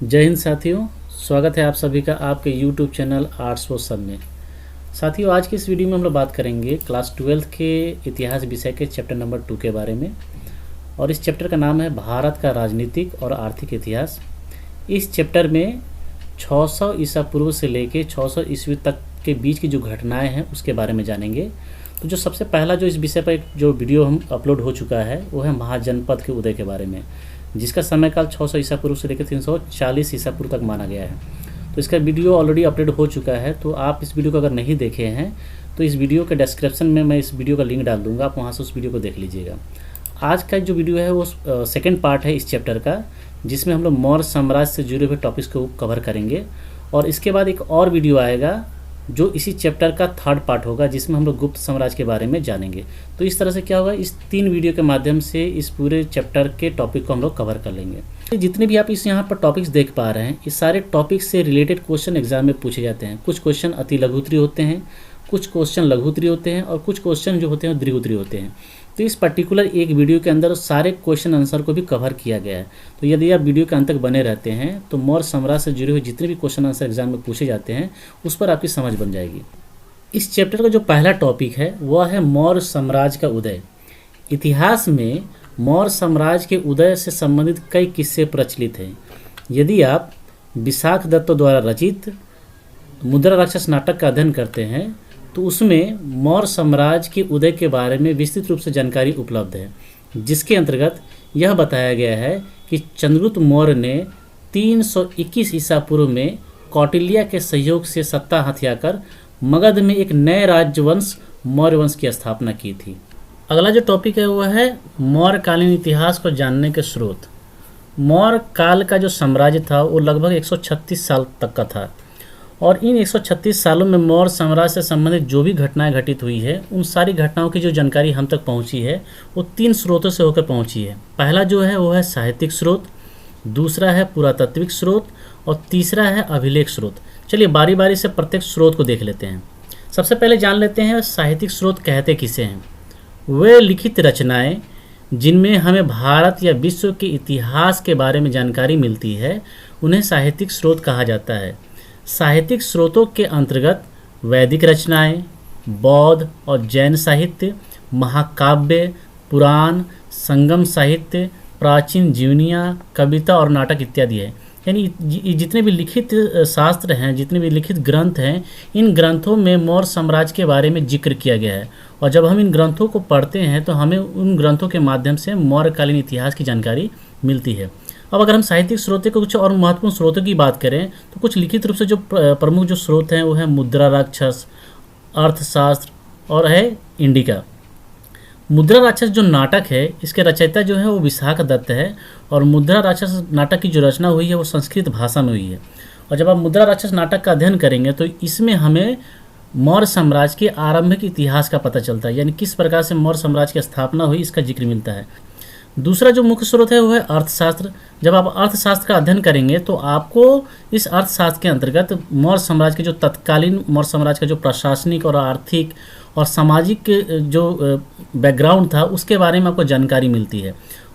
जय हिंद साथियों। स्वागत है आप सभी का आपके YouTube चैनल आर्ट्स वो सब में। साथियों, आज की इस वीडियो में हम लोग बात करेंगे क्लास 12 के इतिहास विषय के चैप्टर नंबर 2 के बारे में। और इस चैप्टर का नाम है भारत का राजनीतिक और आर्थिक इतिहास। इस चैप्टर में 600 ईसा पूर्व से लेके 600 ईस्वी तक के बीच की जो घटनाएँ हैं उसके बारे में जानेंगे। तो जो सबसे पहला जो इस विषय पर जो वीडियो हम अपलोड हो चुका है वो है महाजनपद के उदय के बारे में, जिसका समय काल 600 ईसा पूर्व से लेकर 340 ईसा पूर्व तक माना गया है। तो इसका वीडियो ऑलरेडी अपलोड हो चुका है, तो आप इस वीडियो को अगर नहीं देखे हैं तो इस वीडियो के डिस्क्रिप्शन में मैं इस वीडियो का लिंक डाल दूंगा, आप वहां से उस वीडियो को देख लीजिएगा। आज का जो वीडियो है वो सेकेंड पार्ट है इस चैप्टर का, जिसमें हम लोग मौर्य साम्राज्य से जुड़े हुए टॉपिक्स को कवर करेंगे। और इसके बाद एक और वीडियो आएगा जो इसी चैप्टर का थर्ड पार्ट होगा, जिसमें हम लोग गुप्त साम्राज्य के बारे में जानेंगे। तो इस तरह से क्या होगा, इस 3 वीडियो के माध्यम से इस पूरे चैप्टर के टॉपिक को हम लोग कवर कर लेंगे। जितने भी आप इस यहाँ पर टॉपिक्स देख पा रहे हैं, इस सारे टॉपिक्स से रिलेटेड क्वेश्चन एग्जाम में पूछे जाते हैं। कुछ क्वेश्चन अति लघु उत्तरीय होते हैं, कुछ क्वेश्चन लघु उत्तरीय होते हैं और कुछ क्वेश्चन जो होते हैं दीर्घ उत्तरीय होते हैं। तो इस पर्टिकुलर एक वीडियो के अंदर सारे क्वेश्चन आंसर को भी कवर किया गया है। तो यदि आप वीडियो के अंत तक बने रहते हैं तो मौर्य साम्राज्य से जुड़े हुए जितने भी क्वेश्चन आंसर एग्जाम में पूछे जाते हैं उस पर आपकी समझ बन जाएगी। इस चैप्टर का जो पहला टॉपिक है वह है मौर्य साम्राज्य का उदय। इतिहास में मौर्य साम्राज्य के उदय से संबंधित कई किस्से प्रचलित हैं। यदि आप विशाख दत्त द्वारा रचित मुद्रा राक्षस नाटक का अध्ययन करते हैं तो उसमें मौर्य साम्राज्य के उदय के बारे में विस्तृत रूप से जानकारी उपलब्ध है, जिसके अंतर्गत यह बताया गया है कि चंद्रगुप्त मौर्य ने 321 ईसा पूर्व में कौटिल्य के सहयोग से सत्ता हथियाकर मगध में एक नए राजवंश मौर्य वंश की स्थापना की थी। अगला जो टॉपिक है वह है मौर्यकालीन इतिहास को जानने के स्रोत। मौर्य काल का जो साम्राज्य था वो लगभग 136 साल तक का था, और इन 136 सालों में मौर्य साम्राज्य से संबंधित जो भी घटनाएं घटित हुई है उन सारी घटनाओं की जो जानकारी हम तक पहुंची है वो 3 स्रोतों से होकर पहुंची है। पहला जो है वो है साहित्यिक स्रोत, दूसरा है पुरातात्विक स्रोत और तीसरा है अभिलेख स्रोत। चलिए बारी बारी से प्रत्येक स्रोत को देख लेते हैं। सबसे पहले जान लेते हैं साहित्यिक स्रोत कहते किसे हैं। वे लिखित रचनाएं जिनमें हमें भारत या विश्व के इतिहास के बारे में जानकारी मिलती है उन्हें साहित्यिक स्रोत कहा जाता है। साहित्यिक स्रोतों के अंतर्गत वैदिक रचनाएं, बौद्ध और जैन साहित्य, महाकाव्य, पुराण, संगम साहित्य, प्राचीन जीवनियाँ, कविता और नाटक इत्यादि है। यानी जितने भी लिखित शास्त्र हैं, जितने भी लिखित ग्रंथ हैं, इन ग्रंथों में मौर्य साम्राज्य के बारे में जिक्र किया गया है। और जब हम इन ग्रंथों को पढ़ते हैं तो हमें उन ग्रंथों के माध्यम से मौर्यकालीन इतिहास की जानकारी मिलती है। अब अगर हम साहित्यिक स्रोतों के कुछ और महत्वपूर्ण स्रोतों की बात करें तो कुछ लिखित रूप से जो प्रमुख जो स्रोत हैं वो है मुद्रा राक्षस, अर्थशास्त्र और है इंडिका। मुद्रा राक्षस जो नाटक है इसके रचयिता जो है वो विशाख दत्त है, और मुद्रा राक्षस नाटक की जो रचना हुई है वो संस्कृत भाषा में हुई है। और जब आप मुद्रा राक्षस नाटक का अध्ययन करेंगे तो इसमें हमें मौर्य साम्राज्य के आरंभिक इतिहास का पता चलता है, यानी किस प्रकार से मौर्य साम्राज्य की स्थापना हुई इसका जिक्र मिलता है। दूसरा जो मुख्य स्रोत है वो है अर्थशास्त्र। जब आप अर्थशास्त्र का अध्ययन करेंगे तो आपको इस अर्थशास्त्र के अंतर्गत मौर्य साम्राज्य के जो तत्कालीन मौर्य साम्राज्य का जो प्रशासनिक और आर्थिक और सामाजिक जो बैकग्राउंड था उसके बारे में आपको जानकारी मिलती है।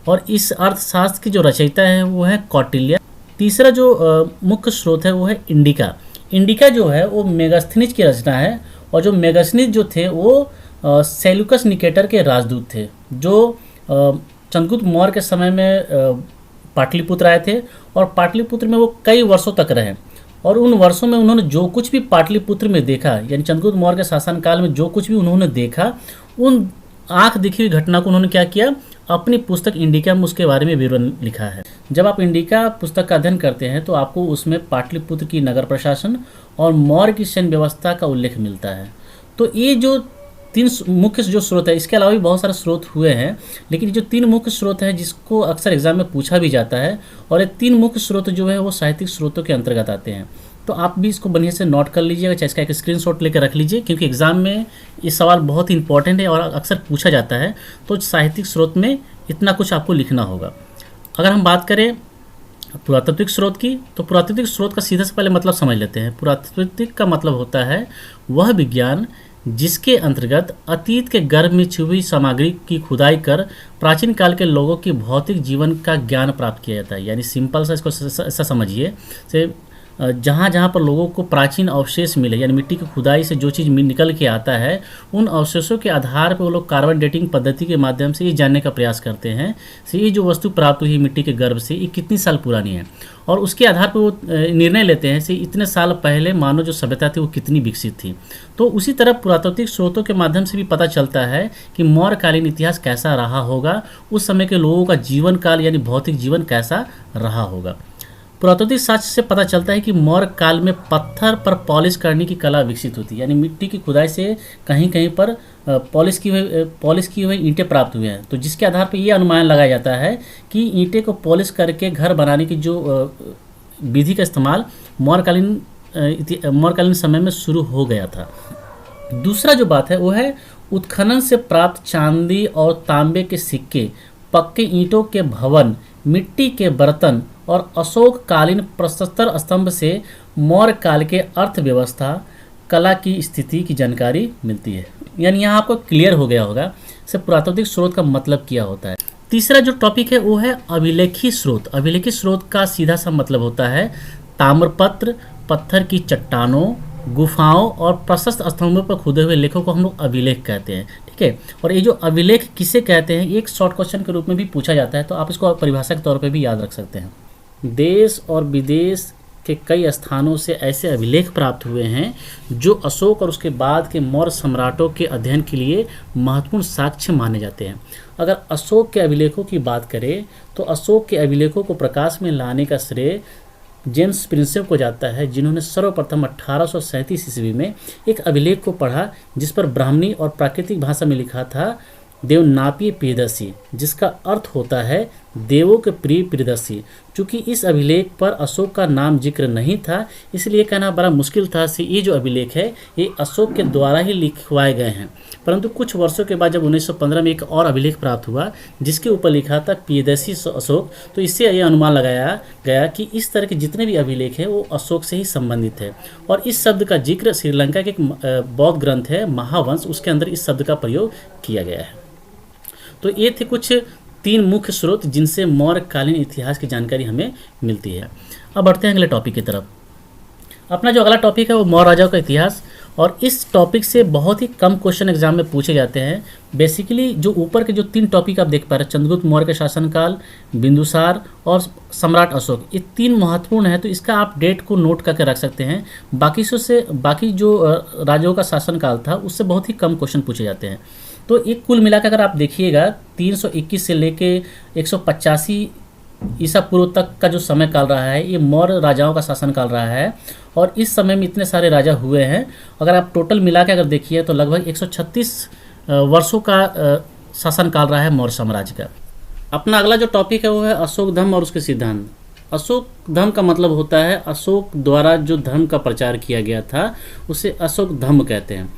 और इस अर्थशास्त्र की जो रचयिता है वो है कौटिल्य। तीसरा जो मुख्य स्रोत है वो है इंडिका। इंडिका जो है वो मेगास्थनीज की रचना है, और जो मेगास्थनीज जो थे वो सेल्यूकस निकेटर के राजदूत थे, जो चंद्रगुप्त मौर्य के समय में पाटलिपुत्र आए थे और पाटलिपुत्र में वो कई वर्षों तक रहे। और उन वर्षों में उन्होंने जो कुछ भी पाटलिपुत्र में देखा, यानी चंद्रगुप्त मौर्य के शासनकाल में जो कुछ भी उन्होंने देखा, उन आँख देखी हुई घटना को उन्होंने क्या किया, अपनी पुस्तक इंडिका में उसके बारे में विवरण लिखा है। जब आप इंडिका पुस्तक का अध्ययन करते हैं तो आपको उसमें पाटलिपुत्र की नगर प्रशासन और मौर्य की सैन्य व्यवस्था का उल्लेख मिलता है। तो ये जो 3 मुख्य जो स्रोत है, इसके अलावा भी बहुत सारे स्रोत हुए हैं, लेकिन जो 3 मुख्य स्रोत है जिसको अक्सर एग्जाम में पूछा भी जाता है, और ये 3 मुख्य स्रोत जो है वो साहित्यिक स्रोतों के अंतर्गत आते हैं। तो आप भी इसको बढ़िया से नोट कर लीजिएगा, चाहे इसका एक स्क्रीनशॉट लेकर रख लीजिए, क्योंकि एग्जाम में ये सवाल बहुत ही इंपॉर्टेंट है और अक्सर पूछा जाता है। तो साहित्यिक स्रोत में इतना कुछ आपको लिखना होगा। अगर हम बात करें पुरातात्विक स्रोत की, तो पुरातात्विक स्रोत का सीधा से पहले मतलब समझ लेते हैं। पुरातात्विक का मतलब होता है वह विज्ञान जिसके अंतर्गत अतीत के गर्भ में छुपी हुई सामग्री की खुदाई कर प्राचीन काल के लोगों की भौतिक जीवन का ज्ञान प्राप्त किया जाता है। यानी सिंपल सा इसको ऐसा समझिए से जहाँ जहाँ पर लोगों को प्राचीन अवशेष मिले, यानी मिट्टी की खुदाई से जो चीज़ निकल के आता है, उन अवशेषों के आधार पर वो लोग कार्बन डेटिंग पद्धति के माध्यम से ये जानने का प्रयास करते हैं से ये जो वस्तु प्राप्त हुई मिट्टी के गर्भ से ये कितनी साल पुरानी है, और उसके आधार पर वो निर्णय लेते हैं से इतने साल पहले मानव जो सभ्यता थी वो कितनी विकसित थी। तो उसी तरह पुरातात्विक स्रोतों के माध्यम से भी पता चलता है कि मौर्यकालीन इतिहास कैसा रहा होगा, उस समय के लोगों का जीवन काल यानी भौतिक जीवन कैसा रहा होगा। पुरातात्विक साक्ष्य से पता चलता है कि मौर्य काल में पत्थर पर पॉलिश करने की कला विकसित होती है, यानी मिट्टी की खुदाई से कहीं कहीं पर पॉलिश की हुई ईंटें प्राप्त हुए हैं। तो जिसके आधार पर यह अनुमान लगाया जाता है कि ईंटें को पॉलिश करके घर बनाने की जो विधि का इस्तेमाल मौर्यकालीन समय में शुरू हो गया था। दूसरा जो बात है वो है उत्खनन से प्राप्त चांदी और तांबे के सिक्के, पक्के ईंटों के भवन, मिट्टी के बर्तन और अशोक कालीन प्रशस्तर स्तंभ से मौर्य काल के अर्थव्यवस्था कला की स्थिति की जानकारी मिलती है। यानी यहाँ आपको क्लियर हो गया होगा से पुरातात्विक स्रोत का मतलब क्या होता है। तीसरा जो टॉपिक है वो है अभिलेखी स्रोत। अभिलेखी स्रोत का सीधा सा मतलब होता है ताम्रपत्र, पत्थर की चट्टानों, गुफाओं और प्रशस्त स्तंभों पर खुदे हुए लेखों को हम लोग अभिलेख कहते हैं। ठीक है, और ये जो अभिलेख किसे कहते हैं एक शॉर्ट क्वेश्चन के रूप में भी पूछा जाता है, तो आप इसको परिभाषा के तौर पे भी याद रख सकते हैं। देश और विदेश के कई स्थानों से ऐसे अभिलेख प्राप्त हुए हैं जो अशोक और उसके बाद के मौर्य सम्राटों के अध्ययन के लिए महत्वपूर्ण साक्ष्य माने जाते हैं। अगर अशोक के अभिलेखों की बात करें तो अशोक के अभिलेखों को प्रकाश में लाने का श्रेय जेम्स प्रिंसेप को जाता है, जिन्होंने सर्वप्रथम 1837 ईस्वी में एक अभिलेख को पढ़ा जिस पर ब्राह्मणी और प्राकृतिक भाषा में लिखा था देवनापीय प्रियदर्शी, जिसका अर्थ होता है देवों के प्रिय प्रियदर्शी। चूँकि इस अभिलेख पर अशोक का नाम जिक्र नहीं था इसलिए कहना बड़ा मुश्किल था कि ये जो अभिलेख है ये अशोक के द्वारा ही लिखवाए गए हैं। परंतु कुछ वर्षों के बाद जब 1915 में एक और अभिलेख प्राप्त हुआ जिसके ऊपर लिखा था प्रियदर्शी अशोक, तो इससे यह अनुमान लगाया गया कि इस तरह के जितने भी अभिलेख हैं वो अशोक से ही संबंधित है। और इस शब्द का जिक्र श्रीलंका के एक बौद्ध ग्रंथ है महावंश, उसके अंदर इस शब्द का प्रयोग किया गया है। तो ये थे कुछ 3 मुख्य स्रोत जिनसे मौर्यकालीन इतिहास की जानकारी हमें मिलती है। अब बढ़ते हैं अगले टॉपिक की तरफ। अपना जो अगला टॉपिक है वो मौर्य राजाओं का इतिहास, और इस टॉपिक से बहुत ही कम क्वेश्चन एग्जाम में पूछे जाते हैं। बेसिकली जो ऊपर के जो 3 टॉपिक आप देख पा रहे हैं, चंद्रगुप्त मौर्य का शासनकाल, बिंदुसार और सम्राट अशोक, ये 3 महत्वपूर्ण है, तो इसका आप डेट को नोट करके रख सकते हैं। बाकी जो राजाओं का शासनकाल था उससे बहुत ही कम क्वेश्चन पूछे जाते हैं। तो एक कुल मिलाकर अगर आप देखिएगा 321 से लेके 185 ईसा पूर्व तक का जो समय काल रहा है ये मौर्य राजाओं का शासन काल रहा है, और इस समय में इतने सारे राजा हुए हैं। अगर आप टोटल मिला के अगर देखिए तो लगभग 136 वर्षों का शासन काल रहा है मौर्य साम्राज्य का। अपना अगला जो टॉपिक है वो है अशोक धर्म और उसके सिद्धांत। अशोक धर्म का मतलब होता है अशोक द्वारा जो धर्म का प्रचार किया गया था उसे अशोक धर्म कहते हैं।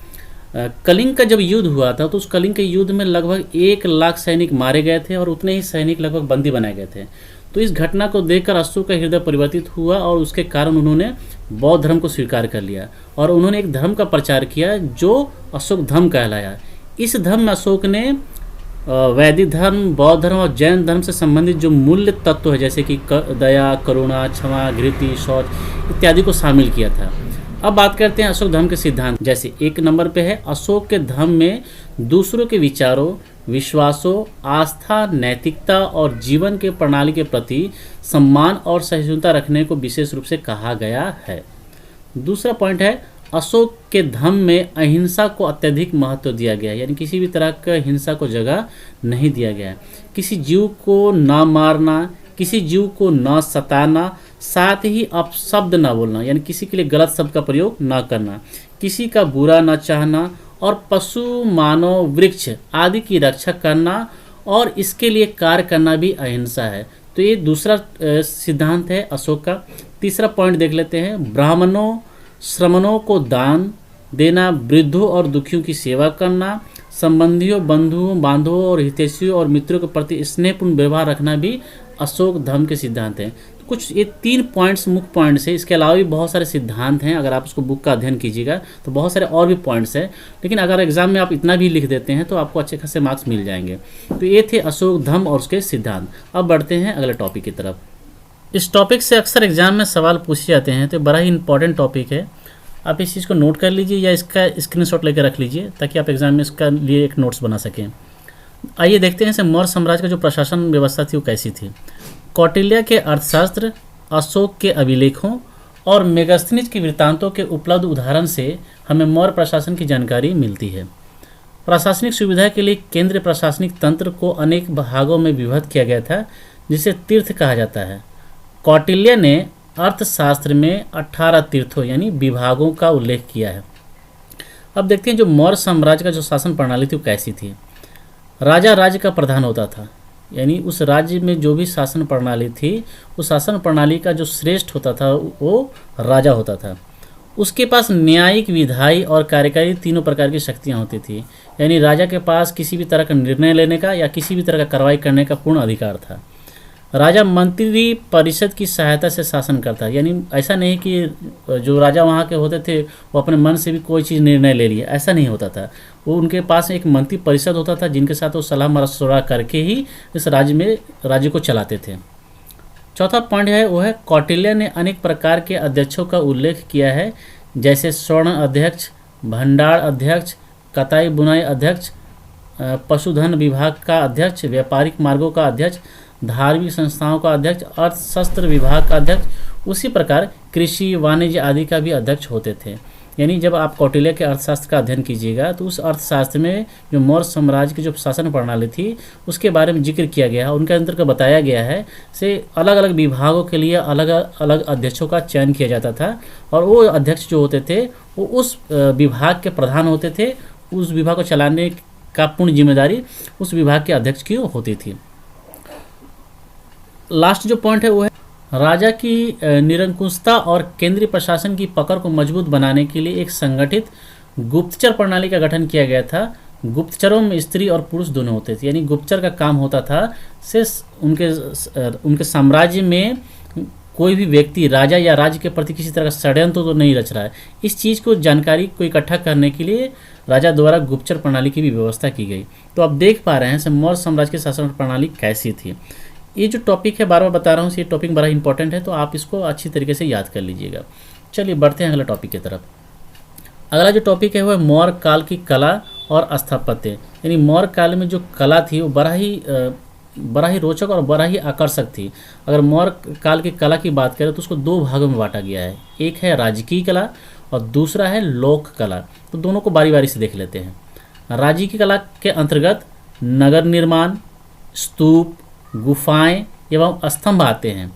कलिंग का जब युद्ध हुआ था तो उस कलिंग के युद्ध में लगभग 1 लाख सैनिक मारे गए थे और उतने ही सैनिक लगभग बंदी बनाए गए थे। तो इस घटना को देखकर अशोक का हृदय परिवर्तित हुआ और उसके कारण उन्होंने बौद्ध धर्म को स्वीकार कर लिया और उन्होंने एक धर्म का प्रचार किया जो अशोक धर्म कहलाया। इस धर्म में अशोक ने वैदिक धर्म, बौद्ध धर्म और जैन धर्म से संबंधित जो मूल्य तत्व है जैसे कि दया, करुणा, क्षमा, धृति, शौच इत्यादि को शामिल किया था। अब बात करते हैं अशोक धर्म के सिद्धांत। जैसे 1 नंबर पे है अशोक के धर्म में दूसरों के विचारों, विश्वासों, आस्था, नैतिकता और जीवन के प्रणाली के प्रति सम्मान और सहिष्णुता रखने को विशेष रूप से कहा गया है। दूसरा पॉइंट है अशोक के धर्म में अहिंसा को अत्यधिक महत्व दिया गया है, यानी किसी भी तरह का हिंसा को जगह नहीं दिया गया है। किसी जीव को न मारना, किसी जीव को न सताना, साथ ही अपशब्द न बोलना, यानी किसी के लिए गलत शब्द का प्रयोग न करना, किसी का बुरा न चाहना और पशु, मानव, वृक्ष आदि की रक्षा करना और इसके लिए कार्य करना भी अहिंसा है। तो ये दूसरा सिद्धांत है अशोक का। तीसरा पॉइंट देख लेते हैं ब्राह्मणों, श्रमणों को दान देना, वृद्धों और दुखियों की सेवा करना, संबंधियों, बंधुओं, बांधवों और हितैषियों और मित्रों के प्रति स्नेहपूर्ण व्यवहार रखना भी अशोक धर्म के सिद्धांत हैं। कुछ ये 3 पॉइंट्स मुख्य पॉइंट्स है। इसके अलावा भी बहुत सारे सिद्धांत हैं, अगर आप उसको बुक का अध्ययन कीजिएगा तो बहुत सारे और भी पॉइंट्स हैं, लेकिन अगर एग्जाम में आप इतना भी लिख देते हैं तो आपको अच्छे खासे मार्क्स मिल जाएंगे। तो ये थे अशोक धम्म और उसके सिद्धांत। अब बढ़ते हैं अगले टॉपिक की तरफ। इस टॉपिक से अक्सर एग्जाम में सवाल पूछे जाते हैं, तो बड़ा ही इंपॉर्टेंट टॉपिक है। आप इस चीज़ को नोट कर लीजिए या इसका स्क्रीनशॉट लेकर रख लीजिए ताकि आप एग्जाम में इसका लिए एक नोट्स बना सकें। आइए देखते हैं मौर्य साम्राज्य का जो प्रशासन व्यवस्था थी वो कैसी थी। कौटिल्य के अर्थशास्त्र, अशोक के अभिलेखों और मेगास्थनीज के वृत्तांतों के उपलब्ध उदाहरण से हमें मौर्य प्रशासन की जानकारी मिलती है। प्रशासनिक सुविधा के लिए केंद्रीय प्रशासनिक तंत्र को अनेक भागों में विभक्त किया गया था, जिसे तीर्थ कहा जाता है। कौटिल्य ने अर्थशास्त्र में 18 तीर्थों यानी विभागों का उल्लेख किया है। अब देखते हैं जो मौर्य साम्राज्य का जो शासन प्रणाली थी वो कैसी थी। राजा राज्य का प्रधान होता था, यानी उस राज्य में जो भी शासन प्रणाली थी उस शासन प्रणाली का जो श्रेष्ठ होता था वो राजा होता था। उसके पास न्यायिक, विधायी और कार्यकारी तीनों प्रकार की शक्तियाँ होती थी, यानी राजा के पास किसी भी तरह का निर्णय लेने का या किसी भी तरह का कार्रवाई करने का पूर्ण अधिकार था। राजा मंत्री परिषद की सहायता से शासन करता है, यानी ऐसा नहीं कि जो राजा वहाँ के होते थे वो अपने मन से भी कोई चीज़ निर्णय ले लिया, ऐसा नहीं होता था। वो उनके पास एक मंत्री परिषद होता था जिनके साथ वो सलाह मशवरा करके ही इस राज्य को चलाते थे। चौथा पॉइंट है वो है कौटिल्य ने अनेक प्रकार के अध्यक्षों का उल्लेख किया है, जैसे स्वर्ण अध्यक्ष, भंडार अध्यक्ष, कताई बुनाई अध्यक्ष, पशुधन विभाग का अध्यक्ष, व्यापारिक मार्गों का अध्यक्ष, धार्मिक संस्थाओं का अध्यक्ष, अर्थशास्त्र विभाग का अध्यक्ष। उसी प्रकार कृषि, वाणिज्य आदि का भी अध्यक्ष होते थे। यानी जब आप कौटिल्य के अर्थशास्त्र का अध्ययन कीजिएगा तो उस अर्थशास्त्र में जो मौर्य साम्राज्य की जो शासन प्रणाली थी उसके बारे में जिक्र किया गया है, उनके अंतर्गत बताया गया है से अलग अलग विभागों के लिए अलग अलग अध्यक्षों का चयन किया जाता था, और वो अध्यक्ष जो होते थे वो उस विभाग के प्रधान होते थे। उस विभाग को चलाने का पूर्ण जिम्मेदारी उस विभाग के अध्यक्ष की होती थी। लास्ट जो पॉइंट है वो है राजा की निरंकुशता और केंद्रीय प्रशासन की पकड़ को मजबूत बनाने के लिए एक संगठित गुप्तचर प्रणाली का गठन किया गया था। गुप्तचरों में स्त्री और पुरुष दोनों होते थे, यानी गुप्तचर का काम होता था से उनके साम्राज्य में कोई भी व्यक्ति राजा या राज्य के प्रति किसी तरह का षड्यंत्र तो नहीं रच रहा है। इस चीज़ को जानकारी को इकट्ठा करने के लिए राजा द्वारा गुप्तचर प्रणाली की भी व्यवस्था की गई। तो आप देख पा रहे हैं मौर्य साम्राज्य की शासन प्रणाली कैसी थी। ये जो टॉपिक है बार बार बता रहा हूँ, ये टॉपिक बड़ा इंपॉर्टेंट है, तो आप इसको अच्छी तरीके से याद कर लीजिएगा। चलिए बढ़ते हैं अगला टॉपिक की तरफ। अगला जो टॉपिक है वो है मौर्य काल की कला और स्थापत्य। यानी मौर्य काल में जो कला थी वो बड़ा ही रोचक और बड़ा ही आकर्षक थी। अगर मौर्य काल की कला की बात करें तो उसको 2 भागों में बांटा गया है, एक है राजकीय कला और दूसरा है लोक कला। तो दोनों को बारी बारी से देख लेते हैं। राजकीय कला के अंतर्गत नगर निर्माण, स्तूप, गुफाएं एवं स्तंभ आते हैं।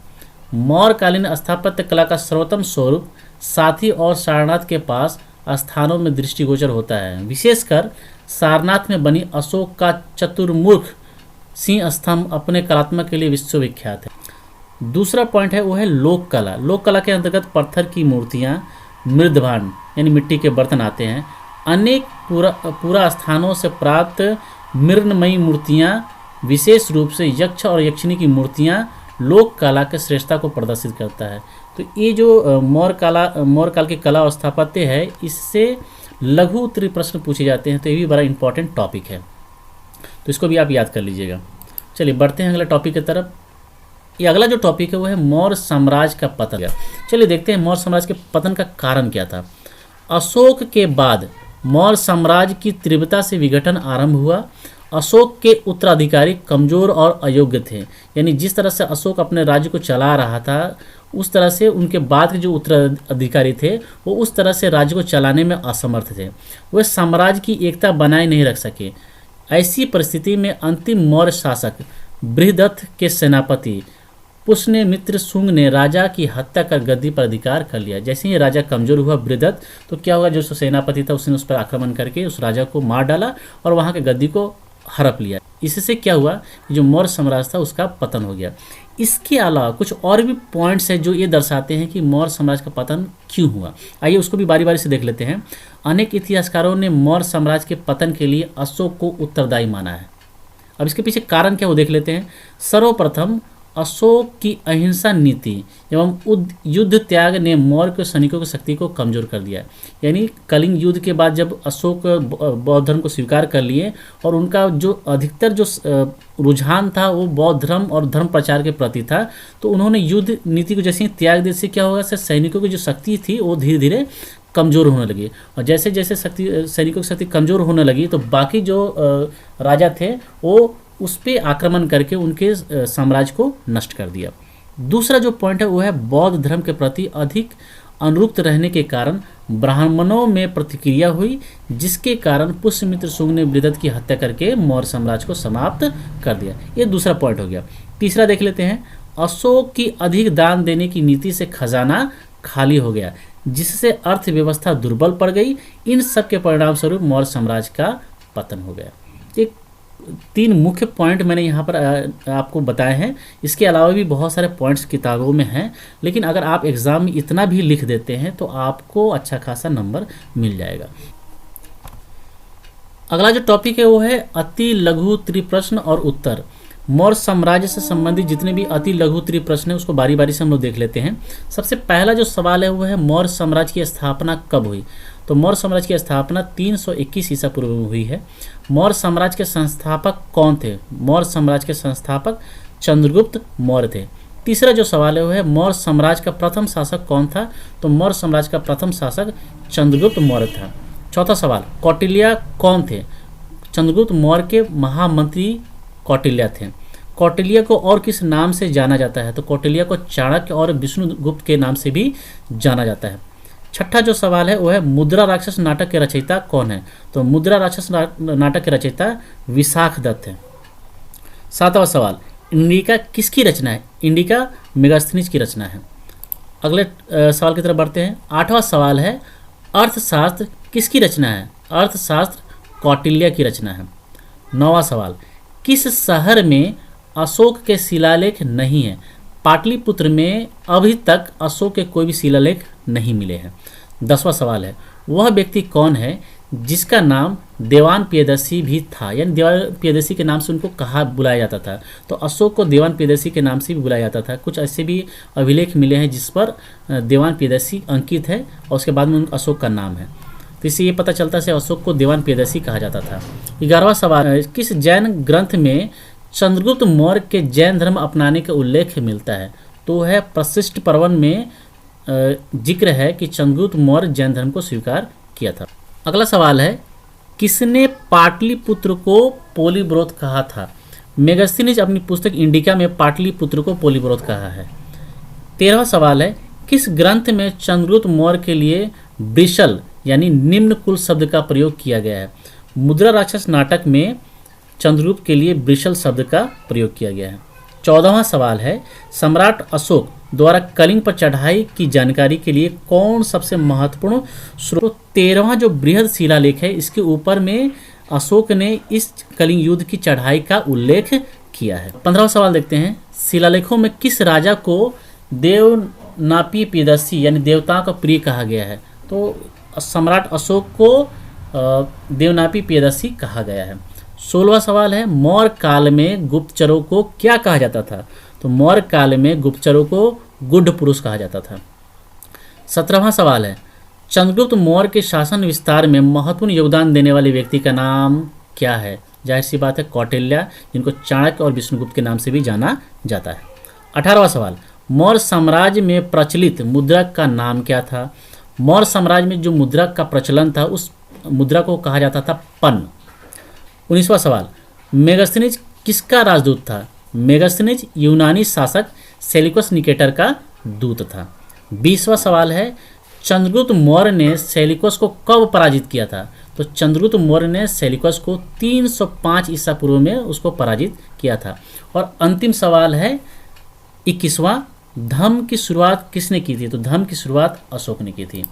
मौर्यकालीन स्थापत्य कला का सर्वोत्तम स्वरूप साथी और सारनाथ के पास स्थानों में दृष्टिगोचर होता है। विशेषकर सारनाथ में बनी अशोक का चतुर्मुख सिंह स्तंभ अपने कलात्मक के लिए विश्वविख्यात है। दूसरा पॉइंट है वो है लोक कला। लोक कला के अंतर्गत पत्थर की मूर्तियाँ, मृदभांड यानी मिट्टी के बर्तन आते हैं। अनेक पूरा स्थानों से प्राप्त मृण्मयी मूर्तियाँ, विशेष रूप से यक्ष और यक्षिणी की मूर्तियाँ लोक कला के श्रेष्ठता को प्रदर्शित करता है। तो ये जो मौर्य काल की कला और स्थापत्य है, इससे लघु उत्तरीय प्रश्न पूछे जाते हैं, तो ये भी बड़ा इंपॉर्टेंट टॉपिक है, तो इसको भी आप याद कर लीजिएगा। चलिए बढ़ते हैं अगले टॉपिक की तरफ। ये अगला जो टॉपिक है वो है मौर्य साम्राज्य का पतन। चलिए देखते हैं मौर्य साम्राज्य के पतन का कारण क्या था। अशोक के बाद मौर्य साम्राज्य की तीव्रता से विघटन आरंभ हुआ। अशोक के उत्तराधिकारी कमजोर और अयोग्य थे, यानी जिस तरह से अशोक अपने राज्य को चला रहा था उस तरह से उनके बाद के जो उत्तराधिकारी थे वो उस तरह से राज्य को चलाने में असमर्थ थे। वे साम्राज्य की एकता बनाए नहीं रख सके। ऐसी परिस्थिति में अंतिम मौर्य शासक बृहदत्त के सेनापति पुष्यमित्र शुंग ने राजा की हत्या कर गद्दी पर अधिकार कर लिया। जैसे ही राजा कमजोर हुआ बृहदत्त, तो क्या हुआ, जो सेनापति था उसने उस पर आक्रमण करके उस राजा को मार डाला और वहाँ के गद्दी को हड़प लिया। इससे क्या हुआ, जो मौर्य साम्राज्य था उसका पतन हो गया। इसके अलावा कुछ और भी पॉइंट्स हैं जो ये दर्शाते हैं कि मौर्य साम्राज्य का पतन क्यों हुआ। आइए उसको भी बारी बारी से देख लेते हैं। अनेक इतिहासकारों ने मौर्य साम्राज्य के पतन के लिए अशोक को उत्तरदायी माना है। अब इसके पीछे कारण क्या वो देख लेते हैं। सर्वप्रथम अशोक की अहिंसा नीति एवं युद्ध त्याग ने मौर्य के सैनिकों की शक्ति को कमजोर कर दिया। यानी कलिंग युद्ध के बाद जब अशोक बौद्ध धर्म को स्वीकार कर लिए और उनका जो अधिकतर जो रुझान था वो बौद्ध धर्म और धर्म प्रचार के प्रति था, तो उन्होंने युद्ध नीति को जैसे ही त्याग दिया, से क्या होगा, सैनिकों की जो शक्ति थी वो धीरे धीरे कमज़ोर होने लगी। और जैसे जैसे सैनिकों की शक्ति कमज़ोर होने लगी तो बाकी जो राजा थे वो उस पर आक्रमण करके उनके साम्राज्य को नष्ट कर दिया। दूसरा जो पॉइंट है वो है बौद्ध धर्म के प्रति अधिक अनुरक्त रहने के कारण ब्राह्मणों में प्रतिक्रिया हुई, जिसके कारण पुष्यमित्र शुंग ने बृहद्रथ की हत्या करके मौर्य साम्राज्य को समाप्त कर दिया। ये दूसरा पॉइंट हो गया। तीसरा देख लेते हैं, अशोक की अधिक दान देने की नीति से खजाना खाली हो गया, जिससे अर्थव्यवस्था दुर्बल पड़ गई। इन सब के परिणाम स्वरूप मौर्य साम्राज्य का पतन हो गया। एक 3 मुख्य पॉइंट मैंने यहाँ पर आपको बताए हैं। इसके अलावा भी बहुत सारे पॉइंट्स किताबों में हैं, लेकिन अगर आप एग्ज़ाम में इतना भी लिख देते हैं तो आपको अच्छा खासा नंबर मिल जाएगा। अगला जो टॉपिक है वो है अति लघु त्रिप्रश्न और उत्तर। मौर्य साम्राज्य से संबंधित जितने भी अति लघु त्रिप्रश्न है उसको बारी बारी से हम लोग देख लेते हैं। सबसे पहला जो सवाल है वो है मौर्य साम्राज्य की स्थापना कब हुई। तो मौर्य साम्राज्य की स्थापना 321 ईसा पूर्व में हुई है। मौर्य साम्राज्य के संस्थापक कौन थे। मौर्य साम्राज्य के संस्थापक चंद्रगुप्त मौर्य थे। तीसरा जो सवाल है वो है मौर्य साम्राज्य का प्रथम शासक कौन था। तो मौर्य साम्राज्य का प्रथम शासक चंद्रगुप्त मौर्य था। चौथा सवाल, कौटिल्य कौन थे। चंद्रगुप्त मौर्य के महामंत्री कौटिल्य थे। कौटिल्य को और किस नाम से जाना जाता है। तो कौटिल्य को चाणक्य और विष्णुगुप्त के नाम से भी जाना जाता है। छठा जो सवाल है वो है मुद्रा राक्षस नाटक के रचयिता कौन है। तो मुद्रा राक्षस नाटक के रचयिता विशाखदत्त है। सातवां सवाल, इंडिका किसकी रचना है। इंडिका मेगास्थनीज की रचना है। अगले सवाल की तरफ बढ़ते हैं। आठवां सवाल है अर्थशास्त्र किसकी रचना है। अर्थशास्त्र कौटिल्य की रचना है। नौवां सवाल, किस शहर में अशोक के शिलालेख नहीं है। पाटलिपुत्र में अभी तक अशोक के कोई भी शिलालेख नहीं मिले हैं। 10वां सवाल है वह व्यक्ति कौन है जिसका नाम देवान प्रियदर्शी भी था। यानी देवान प्रियदर्शी के नाम से उनको बुलाया जाता था। तो अशोक को देवान प्रियदर्शी के नाम से भी बुलाया जाता था। कुछ ऐसे भी अभिलेख मिले हैं जिस पर देवान प्रियदर्शी अंकित है और उसके बाद में अशोक का नाम है। तो इससे ये पता चलता है अशोक को देवान प्रियदर्शी कहा जाता था। 11वां सवाल, किस जैन ग्रंथ में चंद्रगुप्त मौर्य के जैन धर्म अपनाने का उल्लेख मिलता है। तो है प्रशिष्ट पर्वन में जिक्र है कि चंद्रगुप्त मौर्य जैन धर्म को स्वीकार किया था। अगला सवाल है किसने पाटलिपुत्र को पोलीब्रोथ कहा था। मेगास्थनीज अपनी पुस्तक इंडिका में पाटलिपुत्र को पोलीब्रोथ कहा है। 13वां सवाल है किस ग्रंथ में चंद्रगुप्त मौर्य के लिए वृषल यानी निम्न कुल शब्द का प्रयोग किया गया है। मुद्रा राक्षस नाटक में चंद्रगुप्त के लिए वृषल शब्द का प्रयोग किया गया है। 14वां सवाल है सम्राट अशोक द्वारा कलिंग पर चढ़ाई की जानकारी के लिए कौन सबसे महत्वपूर्ण स्रोत। 13वां जो बृहद शिलालेख है इसके ऊपर में अशोक ने इस कलिंग युद्ध की चढ़ाई का उल्लेख किया है। 15वां सवाल देखते हैं शिलालेखों में किस राजा को देवनापी प्रियदर्शी यानी देवताओं का प्रिय कहा गया है। तो सम्राट अशोक को देवनापी प्रियदर्शी कहा गया है। 16वां सवाल है मौर्य काल में गुप्तचरों को क्या कहा जाता था। तो मौर्य काल में गुप्तचरों को गुड पुरुष कहा जाता था। 17वां सवाल है चंद्रगुप्त मौर्य के शासन विस्तार में महत्वपूर्ण योगदान देने वाले व्यक्ति का नाम क्या है। जाहिर सी बात है कौटिल्य, जिनको चाणक्य और विष्णुगुप्त के नाम से भी जाना जाता है। 18वां सवाल मौर्य साम्राज्य में प्रचलित मुद्रा का नाम क्या था। मौर्य साम्राज्य में जो मुद्रा का प्रचलन था उस मुद्रा को कहा जाता था पन्न। 19वां सवाल मेगास्थनीज किसका राजदूत था। मेगास्थनीज यूनानी शासक सेल्यूकस निकेटर का दूत था। 20वां सवाल है चंद्रगुप्त मौर्य ने सेल्यूकस को कब पराजित किया था। तो चंद्रगुप्त मौर्य ने सेल्यूकस को 305 ईसा पूर्व में उसको पराजित किया था। और अंतिम सवाल है 21वां धर्म की शुरुआत किसने की थी। तो धर्म की शुरुआत अशोक ने की थी।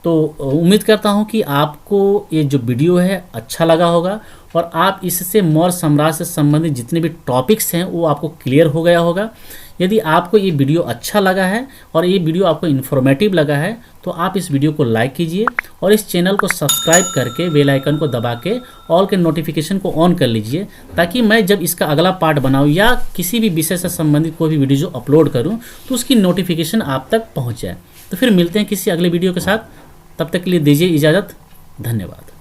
तो उम्मीद करता हूँ कि आपको ये जो वीडियो है अच्छा लगा होगा और आप इससे मौर्य साम्राज्य से संबंधित जितने भी टॉपिक्स हैं वो आपको क्लियर हो गया होगा। यदि आपको ये वीडियो अच्छा लगा है और ये वीडियो आपको इन्फॉर्मेटिव लगा है तो आप इस वीडियो को लाइक कीजिए और इस चैनल को सब्सक्राइब करके बेल आइकन को दबा के ऑल के नोटिफिकेशन को ऑन कर लीजिए, ताकि मैं जब इसका अगला पार्ट बनाऊँ या किसी भी विषय से संबंधित कोई भी वीडियो जो अपलोड करूँ तो उसकी नोटिफिकेशन आप तक पहुँच जाए। तो फिर मिलते हैं किसी अगले वीडियो के साथ, तब तक के लिए दीजिए इजाज़त। धन्यवाद।